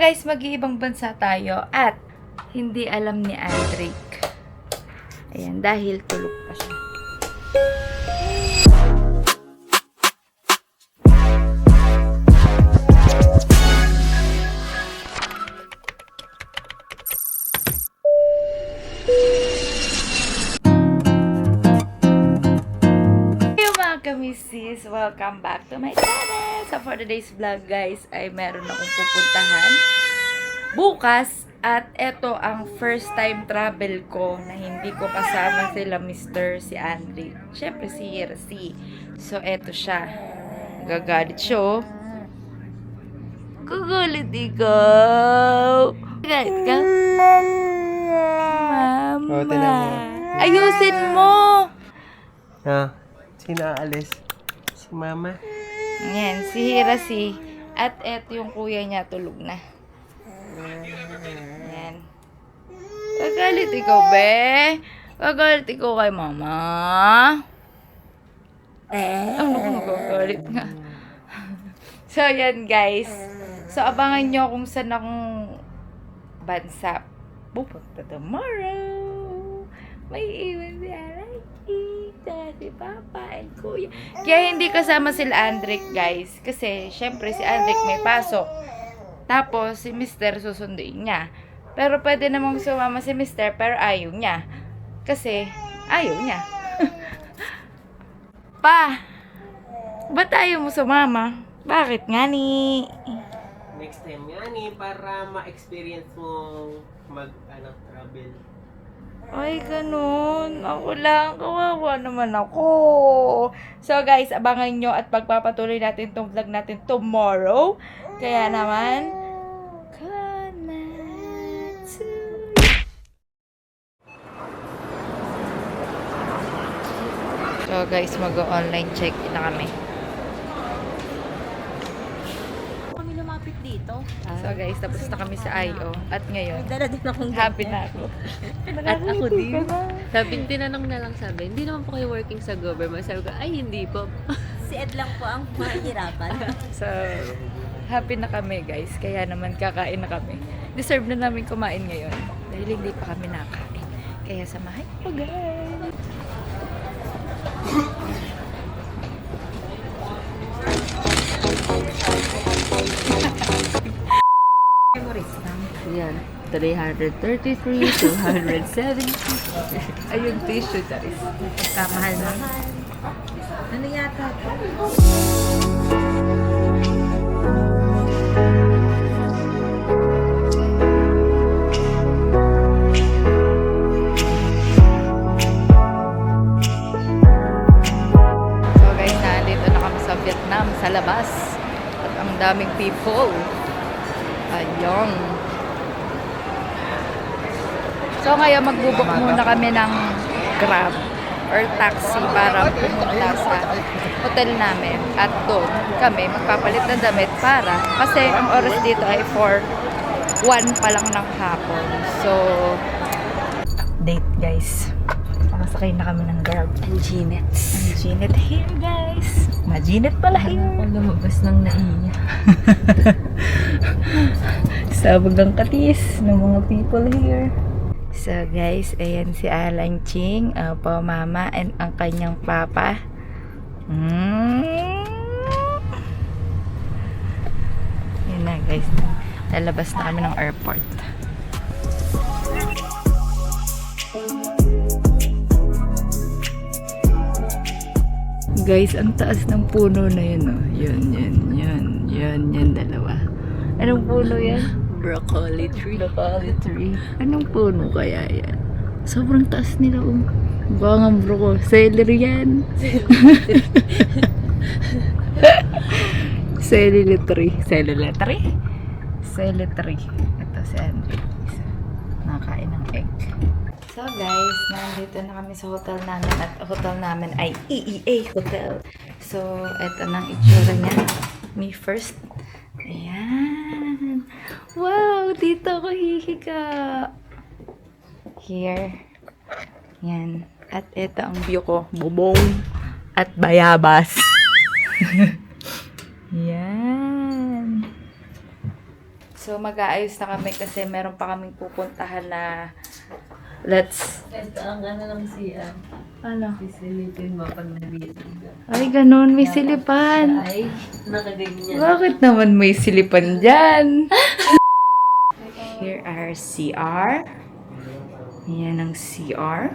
guys, mag-iibang bansa tayo at hindi alam ni Andrick. Ayan, dahil tulog pa siya. Kamisis, welcome back to my channel. So for today's vlog guys ay meron akong pupuntahan bukas at ito ang first time travel ko na hindi ko kasama sila Mr. si Andrick. Syempre si Hirsi. So eto siya. Gagalit siya oh. Gagalit ikaw. Gagalit ka? Mama. Ayusin mo. Ha? Sino aalis? Si Mama? Yan, si Hirasi. At eto yung kuya niya, tulog na. Yan. Gagalit ikaw, be. Gagalit ikaw kay Mama. Ano kung gagalit nga. So, yan guys. So, abangan nyo kung saan akong bansa pupunta tomorrow. May iwan si Araki. Si Papa and Kuya. Kaya hindi kasama sila Andrick guys. Kasi syempre si Andrick may pasok. Tapos si Mr. susunduin niya. Pero pwede namang sumama si Mr. pero ayaw niya. Kasi ayaw niya. Pa! Ba't ayaw mo sumama? Bakit nga ni? Next time yan para ma-experience mo travel. Ay, ganun. Ako lang. Kawawa naman ako. So, guys, abangan nyo at pagpapatuloy natin itong vlog natin tomorrow. Kaya naman, good night to you. So, guys, mag-online check-in na kami. Kami lumapit dito. So, guys, tapos na kami sa I.O. At ngayon, Dala din akong happy na ako. At ako din. Sabi, tinanong na lang sabi, hindi naman po kayo working sa government. Sabi ko, ay hindi po. Si Ed lang po ang mahihirapan. So, happy na kami guys. Kaya naman kakain na kami. Deserve na namin kumain ngayon. Dahil hindi pa kami nakain. Kaya samahan ko guys. Yan. 333, 270. Ayun, tissue guys. Kamahal-mahal. Ano yata? So guys, nandito na kami sa Vietnam, sa labas. At ang daming people. Ayun. So ngayon magbubuk muna kami ng Grab or taxi para pumunta sa hotel namin. At doon kami magpapalit ng damit para kasi ang oras dito ay 1 pa lang ng hapon. So, date guys. Makasakay na kami ng Grab. Ang Ginets. Ang Ginit here guys. Maginit pala here. Ako lumabas ng naiya. Sabog ang katis ng mga people here. So guys, ayan si Alan Ching, po mama, and ang kanyang papa. Yun na guys, lalabas na kami ng airport. Guys, ang taas ng puno na yun, oh. Yan, dalawa. Anong puno yan? Broccoli tree. Broccoli tree. Anong puno kaya yan? Sobrang taas nila, oh. Baka nga bro, celery yan. Celery tree. Ito si Andre. Nakakain ng egg. So guys, nandito na kami sa hotel namin at hotel namin ay EEA Hotel. So, ito nang itsura niya. Me first. Ayan. Wow, dito ako hihiga. Here. Yan. At ito ang view ko. Bubong. At bayabas. Yan. So, So, mag-aayos na kami kasi meron pa kaming pupuntahan na Ito ang ng CR. Ano? Sisilipin mo pag nandito. Ay, ganun. May silipan. Ay, nakaganyan. Bakit naman may silipan dyan? Here are CR. Yan ang CR.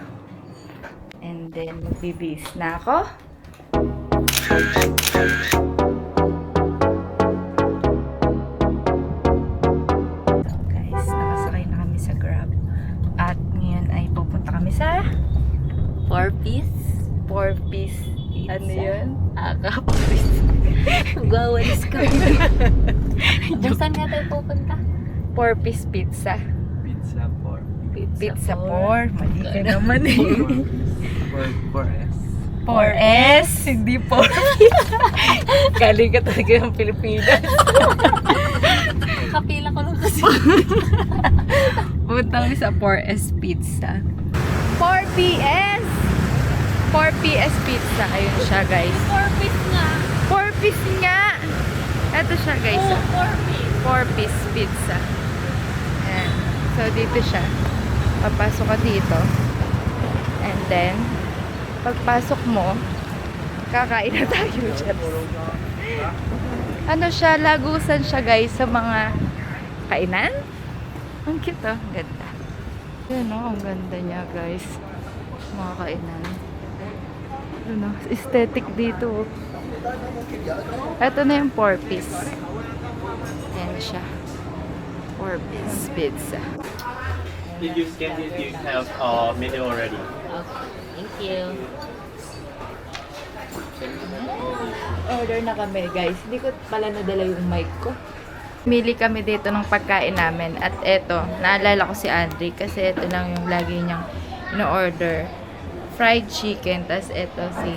And then, magbibihis na ako. So guys, nakasakay na kami sa Grab. At ngayon ay pupunta kami sa 4-piece? 4-piece. Ano yun? Akap. Gawalis ka. Saan nga tayo pupunta? 4-piece pizza. Pizza for Pizza 4. Mali ka naman eh. 4S. 4S, hindi 4-piece. Galing ka talaga ng Pilipinas. Kapila ko lang kasi. Punta kami sa 4S pizza. 4PS! 4PS pizza. Ayun siya, guys. 4-piece nga. 4-piece nga! Ito siya, guys. Oo, 4-piece. 4-piece pizza. Ayan. So, dito siya. Papasok ka dito. And then, pagpasok mo, kakain na tayo dyan. Ano siya, lagusan siya, guys, sa mga kainan. Ang cute, oh. Ganda. Yun, oh. Ang ganda niya, guys. Mga kainan. Yun, oh. Aesthetic dito, oh. Ito na yung 4-piece. Ayan siya. 4-piece pizza. Did you scan it? You have menu already. Okay, thank you. Order na kami, guys. Hindi ko pala nadala yung mic ko. Mili kami dito ng pagkain namin. At eto, naalala ko si Andre kasi ito lang yung lagi niyang ino-order. Fried chicken. Tas eto si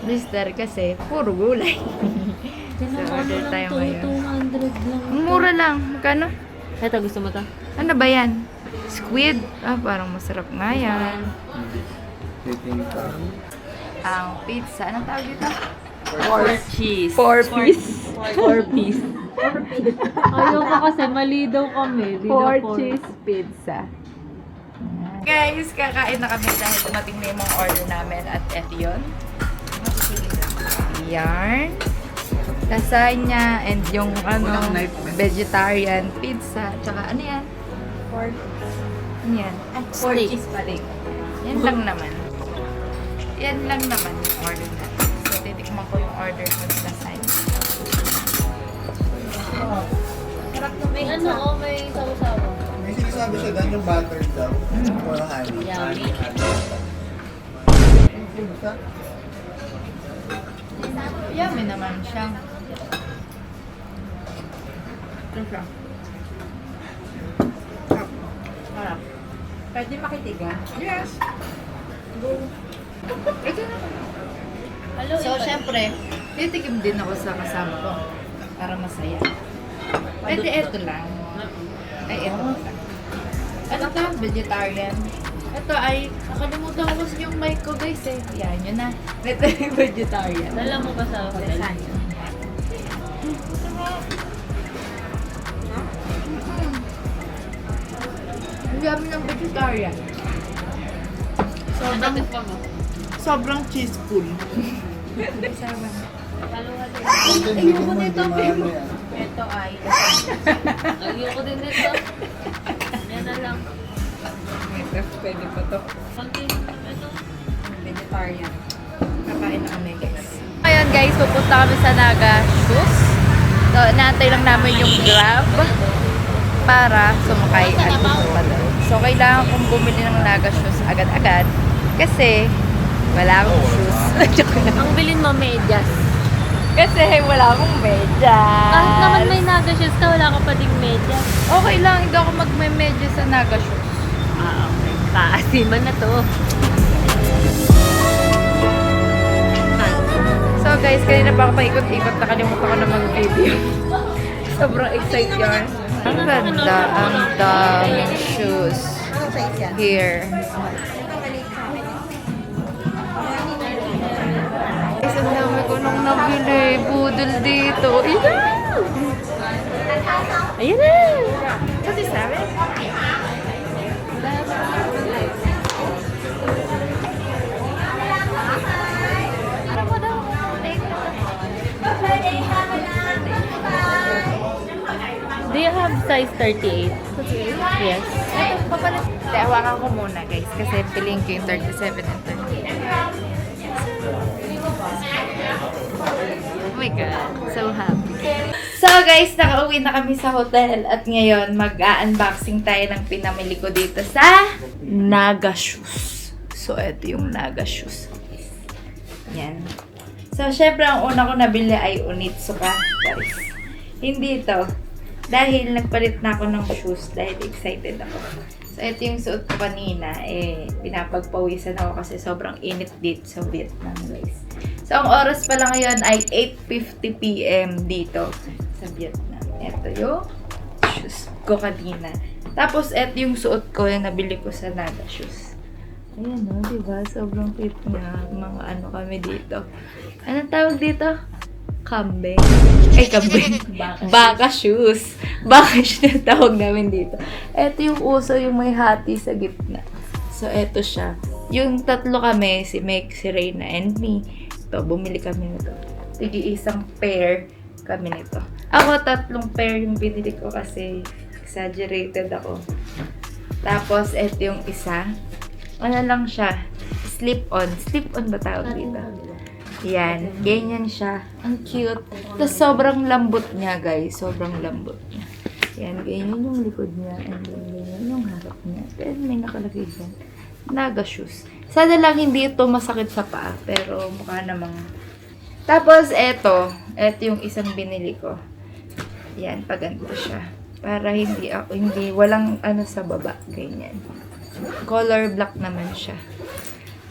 Mr. kasi puro gulay. So, order tayo ngayon. 200 lang. Ang mura lang. Magkano? Ito, gusto mo to? Ano ba yan? Squid? Ah, parang masarap nga yan. Ang pizza. Anong tawag dito? 4-cheese. 4-piece. 4-piece. Ayoko kasi, mali daw kami. 4-cheese pizza. Guys, kakain na kami dahil dumating na yung mga order namin at eto yun. Yarn. Lasagna and yung vegetarian pizza. Tsaka ano yan? Pork. Ano yan? Steak. Yan lang naman. Yan lang naman yung order natin. So, titikman ko yung order ko sa lasagna. May ano, oh, may sawa-sawa. May sinasabi siya doon yung butter daw. Or honey. Yummy. Yummy naman siya. Ito siya. Harap. Pwede makitigan? Yes. Go. Ito na. Hello, So, syempre, titikim din ako sa kasama ko. Para masaya. Pwede ito lang. Ay, ito lang. Ano to? Vegetarian. Ito ay, nakalimutan ko kasi yung mic ko, guys eh. Yan, yun na. Ito yung vegetarian. Dala mo ba sa hotel? Ang dami ng vegetarian. Sobrang cheeseful. Sama. Ayoko nito, pero. Ito ay, Ayoko din nito. Yan na lang. ito, pwede pa to. Konti ito. Vegetarian. Kakain na kami, guys. Ngayon, guys, pupunta kami sa Naga Shoes. So, inaantay lang namin yung Grab para sumakay at pupunta doon. So, kailangan kong bumili ng Naga Shoes agad-agad kasi wala akong shoes. Joke lang. Ang bilin mo, medyas. Kasi wala akong medyas. Kahit naman may naga shoes ka, wala ka pa ding medyas. Okay lang, hindi ako magme-medyas sa Naga Shoes. Ah, okay. Paasiman na to. So guys, kanina pa ako paikot-ikot, nakalimutan ko na mag-video. Sobrang excited yarn. Ang ganda, ang daming shoes. Here. Guys, ang dami ko nung nabili. Budol dito. Ayan na! Kasi sabi? Do you have size 38? Yes. Hindi, hawakan ko muna guys kasi piling ko yung 37 and 38. Oh my God. So happy. So guys, nakauwi na kami sa hotel at ngayon mag-unboxing tayo ng pinamili ko dito sa Naga Shoes. So ito yung Naga Shoes. Yan. So syempre ang una ko nabili ay Onitsuka. Guys. Hindi ito. Dahil nagpalit na ako ng shoes dahil excited ako. So ito yung suot ko kanina. Pinapagpawisan ako kasi sobrang init dito sa Vietnam guys. So ang oras pala ngayon ay 8:50 PM dito sa Vietnam. Ito yung shoes ko kanina. Tapos ito yung suot ko yung nabili ko sa Naga Shoes. Ayan o, diba? Sobrang cute niya. Mga ano kami dito. Anong tawag dito? Kambing. Ay, kambing. Baka shoes. Baka shoes na tawag namin dito. Ito yung uso, yung may hati sa gitna. So, ito siya. Yung tatlo kami, si Meg, si Reyna, and me. Ito, bumili kami nito. Tigi isang pair kami nito. Ako, 3 pair yung binili ko kasi exaggerated ako. Tapos, ito yung isa. Ano lang siya? Slip-on. Slip-on ba tawag dito? Yan. Ganyan siya. Ang cute. Tapos sobrang lambot niya, guys. Sobrang lambot niya. Yan. Ganyan yung likod niya. And then ganyan yung harap niya. Pero may nakalagay dyan. Naga Shoes. Sana lang hindi ito masakit sa paa. Pero mukha namang... Tapos, eto. Eto yung isang binili ko. Yan. Paganto siya. Para hindi walang ano sa baba. Ganyan. Color black naman siya.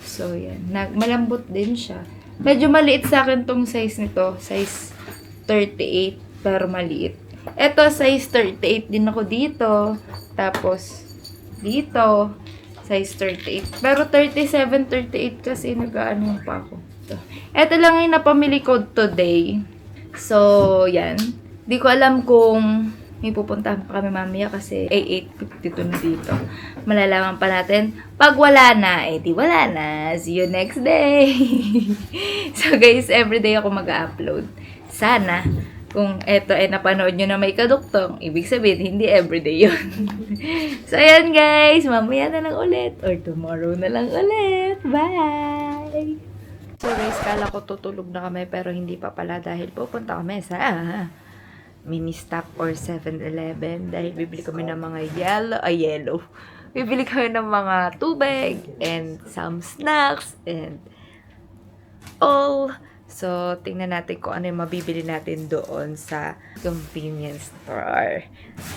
So, yan. Malambot din siya. Medyo maliit sa akin tong size nito. Size 38. Pero maliit. Ito, size 38 din ako dito. Tapos, dito. Size 38. Pero 37, 38 kasi nag-ano pa ako. Ito lang yung napamili ko today. So, yan. Di ko alam kung may pupuntahan pa kami mamaya kasi 8:52 na dito. Malalaman pa natin. Pag wala na, di wala na. See you next day. So guys, everyday ako mag-upload. Sana, kung eto ay napanood nyo na may kaduktong, ibig sabihin, hindi everyday yun. So ayan guys, mamaya na lang ulit. Or tomorrow na lang ulit. Bye! So guys, kala ko tutulog na kami pero hindi pa pala dahil pupunta kami sa mini stop or 7-Eleven dahil bibili kami ng mga yellow. Bibili kami ng mga tubig and some snacks and all. So, tingnan natin kung ano yung mabibili natin doon sa convenience store.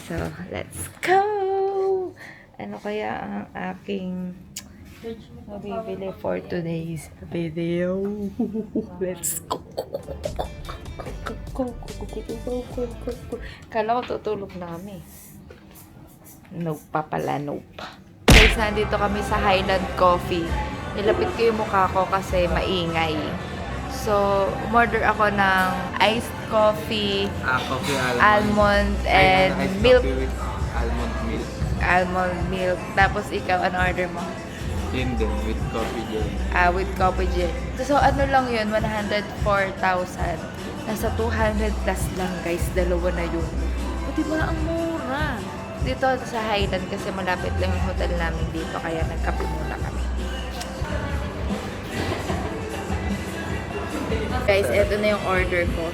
So, let's go! Ano kaya ang aking mabibili for today's video? Let's go! Kala ko tutulog na kami. Nope pa pala, nope. Guys, nandito kami sa Highland Coffee. Nilapit ko yung mukha ko kasi maingay. So, umorder ako ng iced coffee, Coffee almond, and iced milk. coffee with almond milk. Almond milk. Tapos ikaw, ano order mo? Yun din, with coffee gel. With coffee gel. So, ano lang yun? 104,000. Nasa 200 plus lang, guys. Dalawa na yun. O, diba? Ang mura. Dito sa Highland kasi malapit lang yung hotel namin dito. Kaya nagkape muna kami. Guys, eto na yung order ko.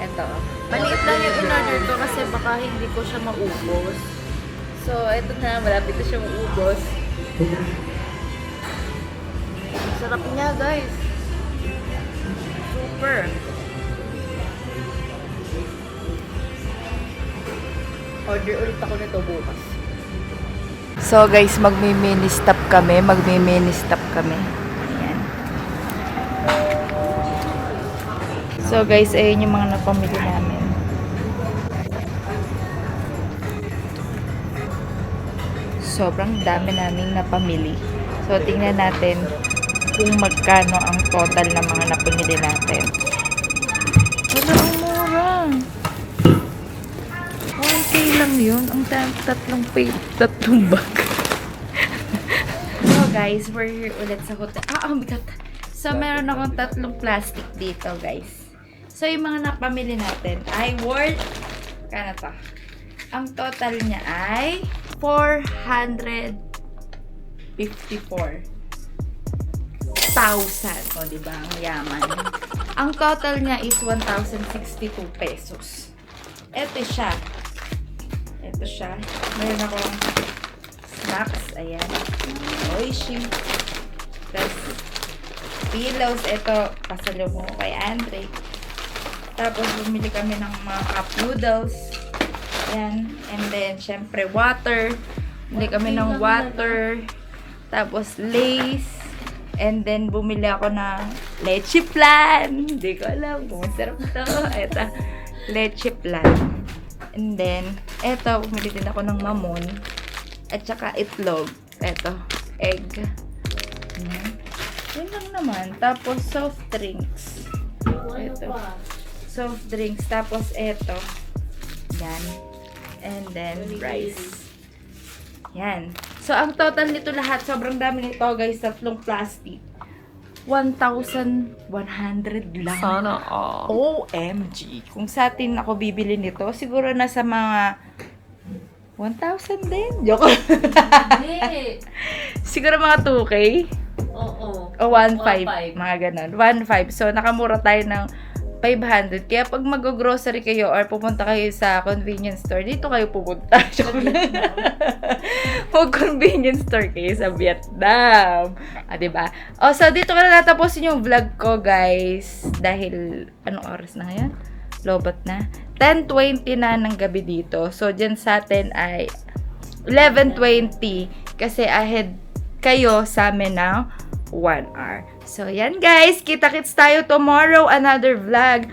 Eto. Maliit lang yung in-order ko kasi baka hindi ko siya maubos. So, eto na. Malapit na siya maubos. Sarap niya, guys. Super. Order ulit ako nito bukas. So, guys, magmi-mini stop kami. Ayan. So, guys, ayun yung mga napamili namin. Sobrang dami naming napamili. So, tingnan natin kung magkano ang total ng mga napamili natin. Wala, ang mura. lang yun. Ang tatlong bag. So guys, we're here ulit sa hotel. Ang bigat. So meron akong 3 plastic dito guys. So yung mga napamili natin ay worth, kano to? Ang total niya ay 454,000. O, diba? Ang yaman. Ang total niya is 1,062 pesos. Ito siya. Meron akong snacks. Ayan. Oishi. Tapos, pillows. Ito, pasalubong ko kay Andre. Tapos, bumili kami ng mga cup noodles. Ayan. And then, syempre, water. Bumili kami ng water. Tapos, Lays. And then, bumili ako ng leche flan. Hindi ko alam kung masarap to. Ito, leche flan. And then, eto, bumili din ako ng mamon. At saka itlog. Eto, egg. Yun lang naman. Tapos, soft drinks. Eto. Soft drinks. Tapos, eto. Yan. And then, rice. Yan. So, ang total nito lahat, sobrang dami nito, guys, 3 plastic. 1,100 lang. Sana all. OMG. Kung sa atin ako bibili nito, siguro nasa mga 1,000 din. Joke. Hindi. Siguro mga 2K. Oo. O 1,500. Mga ganon. 1,500. So, nakamura tayo ng 500. Kaya pag mag-grocery kayo or pupunta kayo sa convenience store, dito kayo pupunta. Mag-convenience store kayo sa Vietnam. Diba? So dito ko na natapusin yung vlog ko, guys. Dahil, anong oras na ngayon? Lobot na. 10:20 na ng gabi dito. So, dyan sa atin ay 11:20. Kasi ahead kayo sa amin ng 1 hour. So, yan guys. Kita-kits tayo tomorrow. Another vlog.